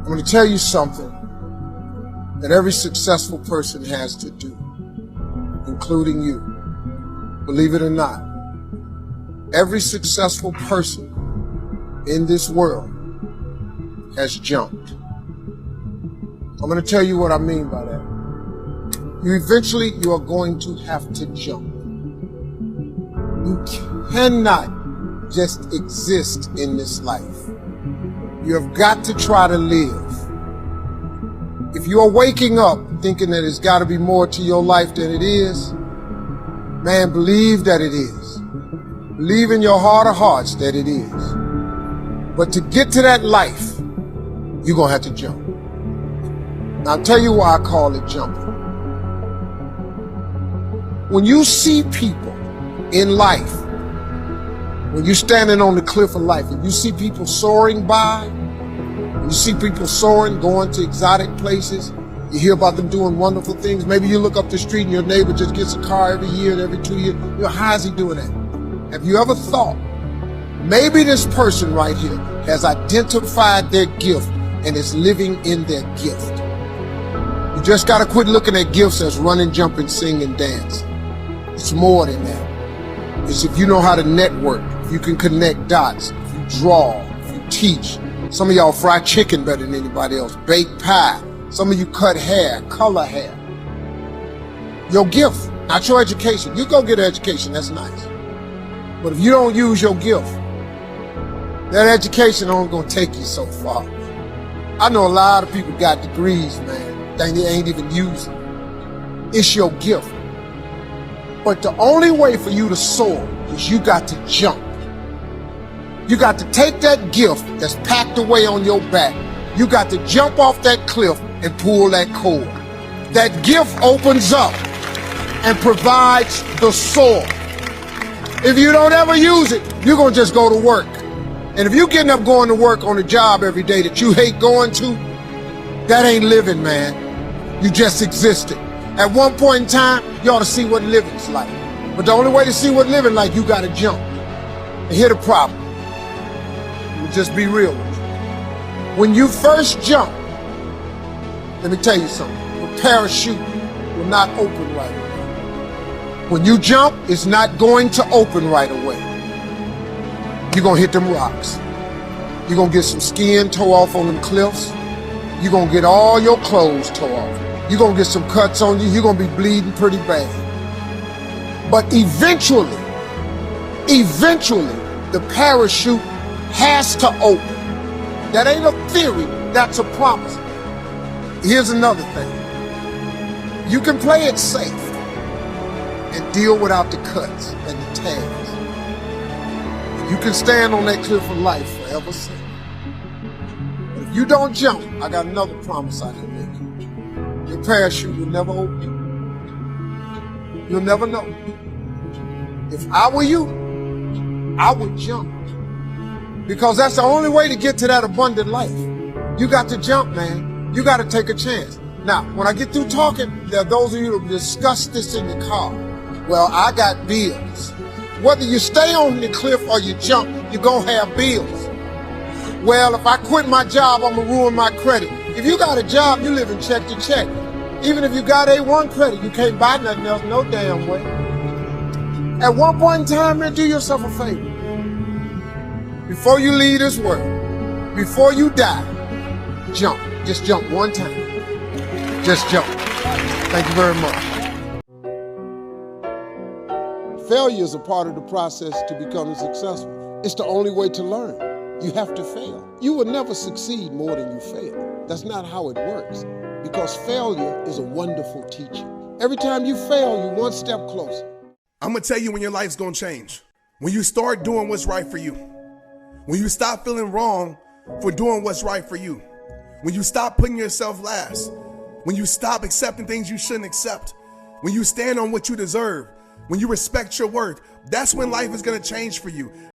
I'm going to tell you something that every successful person has to do, including you. Believe it or not, every successful person in this world has jumped. I'm going to tell you what I mean by that. You are going to have to jump. You cannot just exist in this life. You have got to try to live. If you are waking up thinking that it's got to be more to your life than it is, man, believe that it is. Believe in your heart of hearts that it is. But to get to that life, you're going to have to jump. Now, I'll tell you why I call it jumping. When you see people in life, when you're standing on the cliff of life and you see people soaring by, when you see people soaring, going to exotic places, you hear about them doing wonderful things. Maybe you look up the street and your neighbor just gets a car every year and every 2 years. You know, how is he doing that? Have you ever thought, maybe this person right here has identified their gift and is living in their gift? You just got to quit looking at gifts as running, jumping, singing, dance. It's more than that. It's if you know how to network, if you can connect dots, if you draw, if you teach. Some of y'all fry chicken better than anybody else, bake pie. Some of you cut hair, color hair. Your gift, not your education. You go get an education, that's nice. But if you don't use your gift, that education only gonna take you so far. I know a lot of people got degrees, man, they ain't even using it. It's your gift. But the only way for you to soar is you got to jump. You got to take that gift that's packed away on your back. You got to jump off that cliff and pull that cord. That gift opens up and provides the soar. If you don't ever use it, you're going to just go to work. And if you're getting up going to work on a job every day that you hate going to, that ain't living, man. You just existed. At one point in time, you ought to see what living's like. But the only way to see what living like, you got to jump. And here's the problem. We'll just be real with you. When you first jump, let me tell you something. The parachute will not open right away. When you jump, it's not going to open right away. You're going to hit them rocks. You're going to get some skin tore off on them cliffs. You're going to get all your clothes tore off. You're going to get some cuts on you. You're going to be bleeding pretty bad. But eventually, the parachute has to open. That ain't a theory, that's a promise. Here's another thing. You can play it safe and deal without the cuts and the tags. You can stand on that cliff of life forever safe. But if you don't jump, I got another promise I can make you. Your parachute will never open. You'll never know. If I were you, I would jump. Because that's the only way to get to that abundant life. You got to jump, man. You got to take a chance. Now, when I get through talking, there are those of you who discuss this in the car. Well, I got bills. Whether you stay on the cliff or you jump, you're going to have bills. Well, if I quit my job, I'm going to ruin my credit. If you got a job, you live in check to check. Even if you got A1 credit, you can't buy nothing else no damn way. At one point in time, man, do yourself a favor. Before you leave this world, before you die, jump. Just jump one time. Just jump. Thank you very much. Failure is a part of the process to becoming successful. It's the only way to learn. You have to fail. You will never succeed more than you fail. That's not how it works. Because failure is a wonderful teacher. Every time you fail, you're one step closer. I'm going to tell you when your life's going to change. When you start doing what's right for you. When you stop feeling wrong for doing what's right for you. When you stop putting yourself last. When you stop accepting things you shouldn't accept. When you stand on what you deserve. When you respect your worth. That's when life is going to change for you.